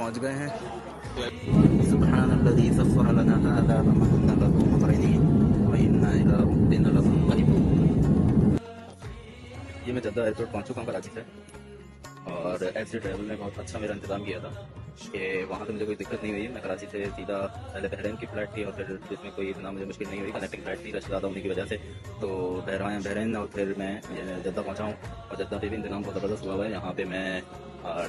पहुंच गए हैं। सुब्हानल्लज़ी सख़्ख़र लना हाज़ा व मा कुन्ना लहू मुक़रिनीन व इन्ना इला रब्बिना लमुनक़लिबून। ये मैं जद्दा एयरपोर्ट पहुंच चुका हूँ कराची से, और एसडी ट्रैवल ने बहुत अच्छा मेरा इंतज़ाम किया था कि वहाँ तो मुझे कोई दिक्कत नहीं हुई। मैं कराची से सीधा पहले बहरीन की फ़्लाइट थी और फिर जिसमें कोई इतना मुझे मुश्किल नहीं हुई, कनेक्टिंग फ़्लाइट थी रश ज़्यादा होने की वजह से। तो बहरीन और फिर मैं जद्दा पहुँचा हूँ, और जद्दा पे भी इंतज़ाम बहुत ज़बरदस्त हुआ है। यहाँ पे मैं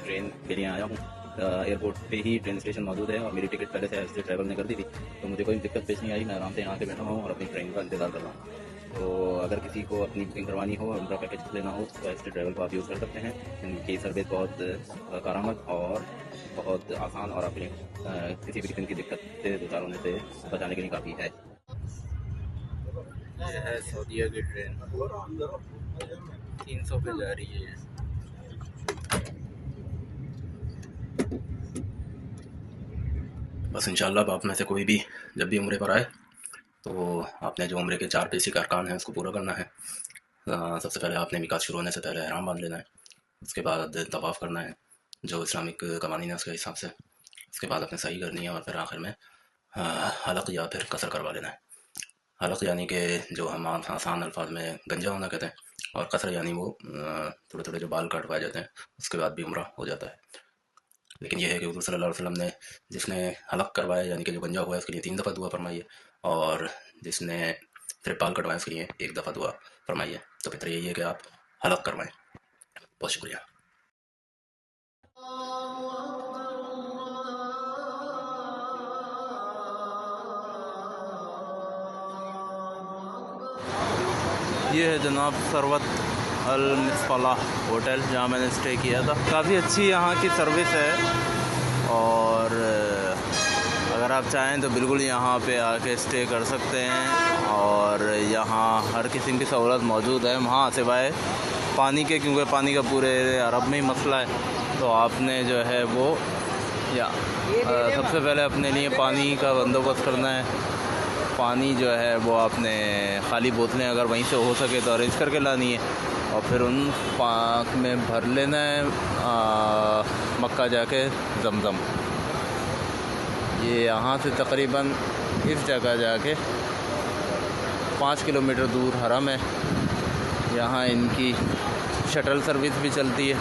ट्रेन के लिए आया हूँ। एयरपोर्ट पे ही ट्रेन स्टेशन मौजूद है और मेरी टिकट पहले से एसडी ट्रैवल ने कर दी थी, तो मुझे कोई दिक्कत पेश नहीं आई। मैं आराम से यहाँ पे बैठा हूँ और अपनी ट्रेन का इंतज़ार कर रहा हूँ। तो अगर किसी को अपनी बुकिंग करवानी हो, उनका पैकेज लेना हो, तो एसडी ट्रैवल को आप यूज़ कर सकते हैं। इनकी सर्विस बहुत कारामद और बहुत आसान, और अपने किसी भी किस्म की दिक्कत से दो चार होने से बचाने के लिए काफ़ी है। यह है सऊदीया की ट्रेन, 300 पे जा रही है। बस इंशाल्लाह आप में से कोई भी जब भी उम्रे पर आए तो आपने जो उम्रे के 4 बेसिक अरकान हैं उसको पूरा करना है। सबसे पहले आपने मिकात शुरू होने से पहले ihram बांध लेना है। उसके बाद तवाफ़ करना है जो इस्लामिक कवानीन है उसके हिसाब से। उसके बाद आपने सही करनी है, और फिर आखिर में हलक़ या फिर कसर करवा लेना है। हलक़ यानी कि जो हम आसान अल्फाज में गंजा होना कहते हैं, और कसर यानी वो थोड़े थोड़े जो बाल कटवाए जाते हैं, उसके बाद भी उम्रा हो जाता है। लेकिन यह है कि हुज़ूर सल्लल्लाहु अलैहि वसल्लम ने जिसने हलक़ करवाया यानी कि जो गंजा हुआ है उसके लिए 3 दफ़ा दुआ फरमाई है, और जिसने सिर्फ बाल कटवाए उसके लिए 1 दफ़ा दुआ फरमाई है। तो बेहतर यही है कि आप हलक़ करवाएं। बहुत शुक्रिया। ये है जनाब सरवत अल मिसफ़लाह होटल जहाँ मैंने स्टे किया था। काफ़ी अच्छी यहाँ की सर्विस है, और अगर आप चाहें तो बिल्कुल यहाँ पे आके स्टे कर सकते हैं, और यहाँ हर किस्म की सहूलत मौजूद है वहाँ सिवाय पानी के, क्योंकि पानी का पूरे अरब में ही मसला है। तो आपने जो है वो सबसे पहले अपने लिए पानी का बंदोबस्त करना है। पानी जो है वो आपने खाली बोतलें अगर वहीं से हो सके तो अरेंज करके लानी है, और फिर उन पाक में भर लेना है मक्का जाके जमज़म। ये यहाँ से तकरीबन इस जगह जाके 5 किलोमीटर दूर हरम है। यहाँ इनकी शटल सर्विस भी चलती है,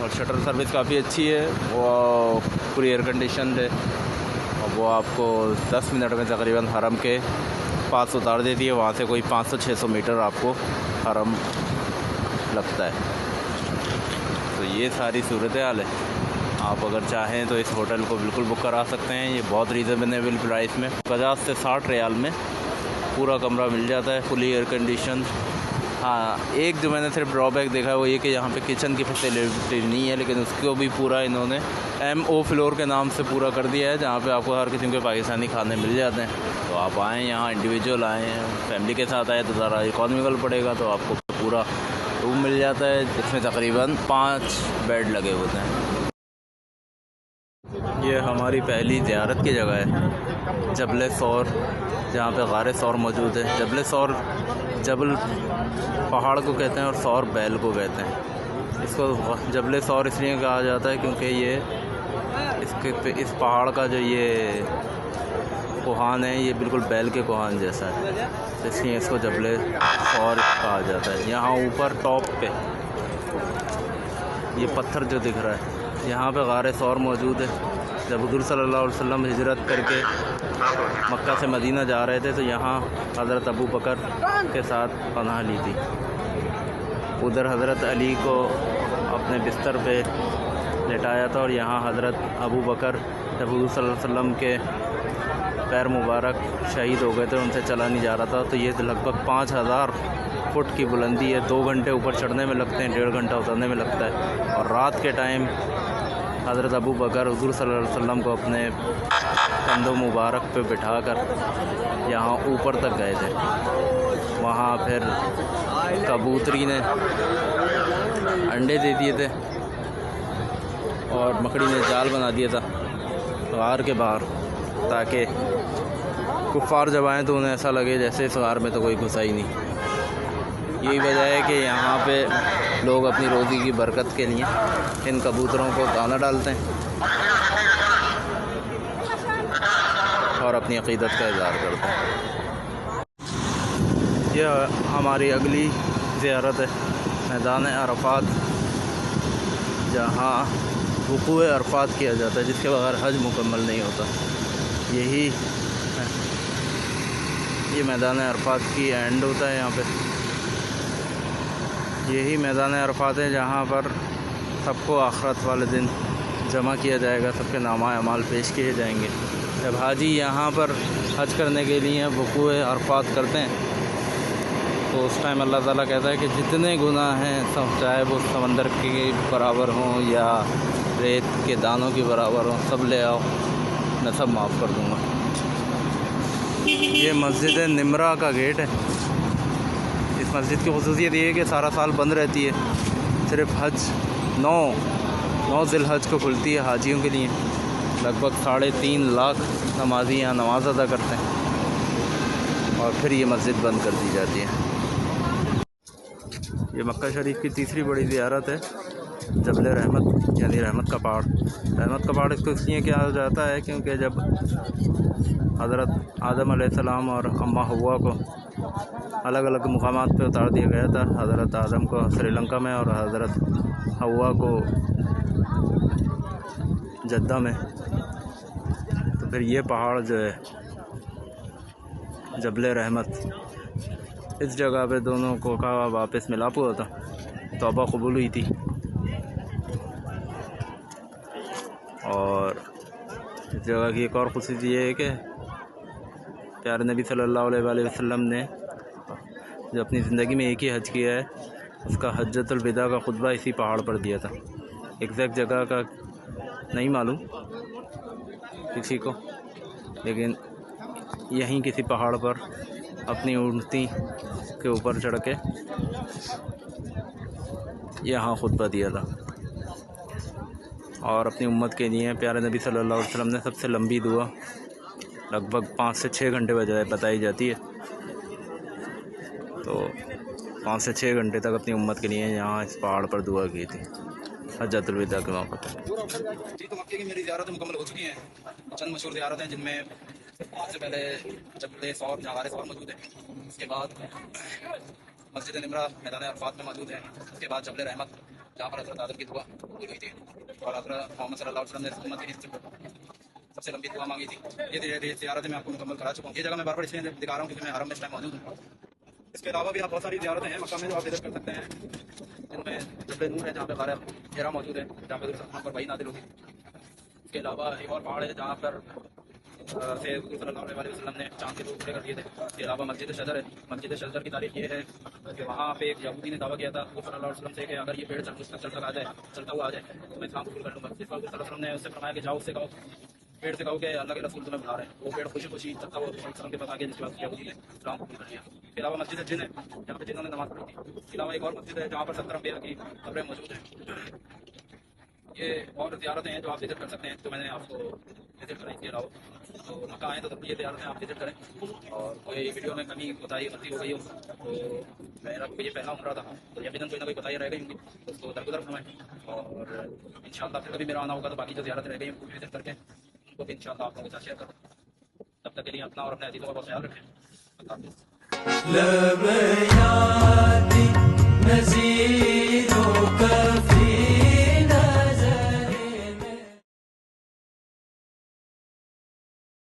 और शटल सर्विस काफ़ी अच्छी है, वो पूरी एयर कंडीशन है, और वो आपको 10 मिनट में तकरीबन हरम के पास उतार देती है। वहाँ से कोई 500-600 मीटर आपको हरम लगता है। तो ये सारी सूरत हाल है। आप अगर चाहें तो इस होटल को बिल्कुल बुक करा सकते हैं। ये बहुत रीज़नेबल प्राइस में 50 से 60 रियाल में पूरा कमरा मिल जाता है, फुली एयर कंडीशन। हाँ, एक जो मैंने सिर्फ ड्रॉबैक देखा है वो ये कि यहाँ पे किचन की फैसिलिटी नहीं है, लेकिन उसको भी पूरा इन्होंने MO फ्लोर के नाम से पूरा कर दिया है, जहाँ पे आपको हर किस्म के पाकिस्तानी खाने मिल जाते हैं। तो आप आएँ यहाँ, इंडिविजुअल आएँ, फैमिली के साथ आए तो ज़रा इकॉनमिकल पड़ेगा, तो आपको पूरा रूम मिल जाता है जिसमें तकरीबन 5 बेड लगे होते हैं। ये हमारी पहली ज़ियारत की जगह है, जबल सौर, जहाँ पे गार सौर मौजूद है। जबल सौर जबल पहाड़ को कहते हैं और सौर बैल को कहते हैं। इसको जबल सौर इसलिए कहा जाता है क्योंकि ये इस पहाड़ का जो ये कोहान है ये बिल्कुल बैल के कोहान जैसा है, इसलिए इसको जबल सौर कहा जाता है। यहाँ ऊपर टॉप पे ये पत्थर जो दिख रहा है, यहाँ पे गार सौर मौजूद है। जब हुज़ूर सल्लल्लाहु अलैहि वसल्लम हिजरत करके मक्का से मदीना जा रहे थे तो यहाँ हज़रत अबू बकर के साथ पनाह ली थी। उधर हज़रत अली को अपने बिस्तर पे लेटाया था, और यहाँ हज़रत अबू बकर जब हुज़ूर सल्लल्लाहु अलैहि वसल्लम के पैर मुबारक शहीद हो गए थे, उनसे चला नहीं जा रहा था, तो ये लगभग 5000 फुट की बुलंदी है। 2 घंटे ऊपर चढ़ने में लगते हैं, 1.5 घंटा उतरने में लगता है। और रात के टाइम हज़रत अबू बकर हुज़ूर सल्लल्लाहु अलैहि वसल्लम को अपने कंधों मुबारक पे बिठाकर यहाँ ऊपर तक गए थे। वहाँ फिर कबूतरी ने अंडे दे दिए थे, और मकड़ी ने जाल बना दिया था गार के बाहर, ताकि कुफ़ार जब आएँ तो उन्हें ऐसा लगे जैसे इस गार में तो कोई घुसा ही नहीं। यही वजह है कि यहाँ पे लोग अपनी रोज़ी की बरकत के लिए इन कबूतरों को दाना डालते हैं और अपनी अक़ीदत का इज़हार करते हैं। यह हमारी अगली ज़ियारत है मैदान अरफ़ात, जहाँ वक़ूए अरफ़ात किया जाता है, जिसके बगैर हज मुकम्मल नहीं होता। यही ये मैदान अरफ़ात की एंड होता है यहाँ पे। यही मैदान अरफ़ात है जहाँ पर सबको आखिरत वाले दिन जमा किया जाएगा, सबके नामा अमाल पेश किए जाएंगे। जब हाजी यहाँ पर हज करने के लिए वक़ूए अरफ़ात करते हैं तो उस टाइम अल्लाह ताला कहता है कि जितने गुनाह हैं सब, चाहे वो समंदर के बराबर हों या रेत के दानों के बराबर हों, सब ले आओ, मैं सब माफ़ कर दूँगा। ये मस्जिद निमरा का गेट है। इस मस्जिद की ख़ुसूसियत ये है कि सारा साल बंद रहती है, सिर्फ हज 9 ज़िलहज को खुलती है हाजियों के लिए। लगभग 3.5 लाख नमाजी यहाँ नमाज़ अदा करते हैं और फिर ये मस्जिद बंद कर दी जाती है। ये मक्का शरीफ की तीसरी बड़ी ज़ियारत है, जबल रहमत यानी रहमत का पहाड़। रहमत का पहाड़ इसको इसलिए कहा जाता है क्योंकि जब हज़रत आदम अलैहिस्सलाम और अम्मा हव्वा को अलग अलग मुकामात पे उतार दिया गया था, हज़रत आदम को श्रीलंका में और हज़रत हव्वा को जद्दा में, तो फिर ये पहाड़ जो है जबल रहमत, इस जगह पे दोनों को का वापस मिलाप हुआ था, तौबा कबूल हुई थी। और इस जगह की एक और ख़ुसूसियत ये है कि प्यारे नबी सल्लल्लाहु अलैहि वसल्लम ने जो अपनी ज़िंदगी में एक ही हज किया है, उसका हज्जतुल विदा का खुतबा इसी पहाड़ पर दिया था। एग्जैक्ट जगह का नहीं मालूम किसी को, लेकिन यहीं किसी पहाड़ पर अपनी ऊँटनी के ऊपर चढ़ के यहाँ खुतबा दिया था। और अपनी उम्मत के लिए प्यारे नबी सल्लल्लाहु अलैहि वसल्लम ने सबसे लंबी दुआ लगभग 5 से 6 घंटे बताई जाती है, तो 5 से 6 घंटे तक अपनी उम्मत के लिए यहाँ इस पहाड़ पर दुआ की थी हज्जतुल विदा के मौके पर। जी, तो मक्के की मेरी ज़ियारत मुकम्मल हो चुकी हैं। चंद मशहूर ज़ियारत हैं जिनमें सबसे पहले जबल सौर जहाँ सौर मौजूद है, उसके बाद मस्जिद निमरा मैदान अरफ़ात में मौजूद है, उसके बाद जबल रहमत जहाँ पर हज़रत आदम की दुआ कबूल हुई थी और हज़रत मोहम्मद सल्लल्लाहु अलैहि वसल्लम ने उम्मत के हिस्से सबसे लंबी दुआ मांगी थी। ये ज़ियारतें मैं आपको मुकम्मल करा चुका हूँ। ये जगह मैं बार-बार इसलिए दिखा रहा हूँ क्योंकि मैं हरम में इस टाइम मौजूद हूँ। इसके अलावा भी आप बहुत सारी ज़ियारतें हैं मक्का में जो आप विज़िट कर सकते हैं, जिनमें जबल नूर है जहाँ पर गारा हिरा मौजूद है, जहाँ पर पर वही नाज़िल होगी। इसके अलावा एक और पहाड़ है जहाँ पर सल्लल्लाहु अलैहि वसल्लम ने चांद के 2 टुकड़े कर दिए थे। इसके अलावा मस्जिद शजर है। मस्जिद शजर की तारीफ ये है कि वहाँ पे एक यहूदी ने दावा किया था सल्लल्लाहु अलैहि वसल्लम से कि अगर ये पेड़ चलता हुआ आ जाए तो मैं इस्लाम कबूल कर लूँगा। इस वक्त सल्लल्लाहु अलैहि वसल्लम ने उससे फरमाया कि जाओ, उससे कहो, पेड़ से कहो कि अल्लाह के रसूल तुम्हें बुला रहे हैं। वो पेड़ खुशी खुशी चलता हुआ वसल्लम के पास आ गया, जिसके बाद यहूदी ने इस्लाम कबूल कर लिया। इसके अलावा मस्जिद जिन है जहाँ पर जिन्होंने नमाज पढ़ी थी। इसके अलावा एक और मस्जिद है जहाँ पर 70 अंबिया की कब्रें मौजूद हैं। ये और ज़ियारतें हैं जो आप विज़िट कर सकते हैं, तो मैंने आपको विज़िट करें। इसके अलावा तो मक्का आएँ तो सब ये ज़ियारतें आप विज़िट करें। और कोई वीडियो में कमी बताई गलती हो गई हो तो मेरा ये पहला उम्र था, तो यकीनन कोई ना कोई बताई रह गई होंगी, तो उसको दरगुदर फरमाएं। और इंशाअल्लाह फिर कभी मेरा आना होगा तो बाकी जो ज़ियारतें रह गई उनको विज़िट करके उनको भी इंशाअल्लाह आप लोगों के साथ शेयर करूँ। तब तक के लिए अपना और अपने अज़ीज़ों का बहुत ख्याल रखें। अल्लाह हाफ़िज़।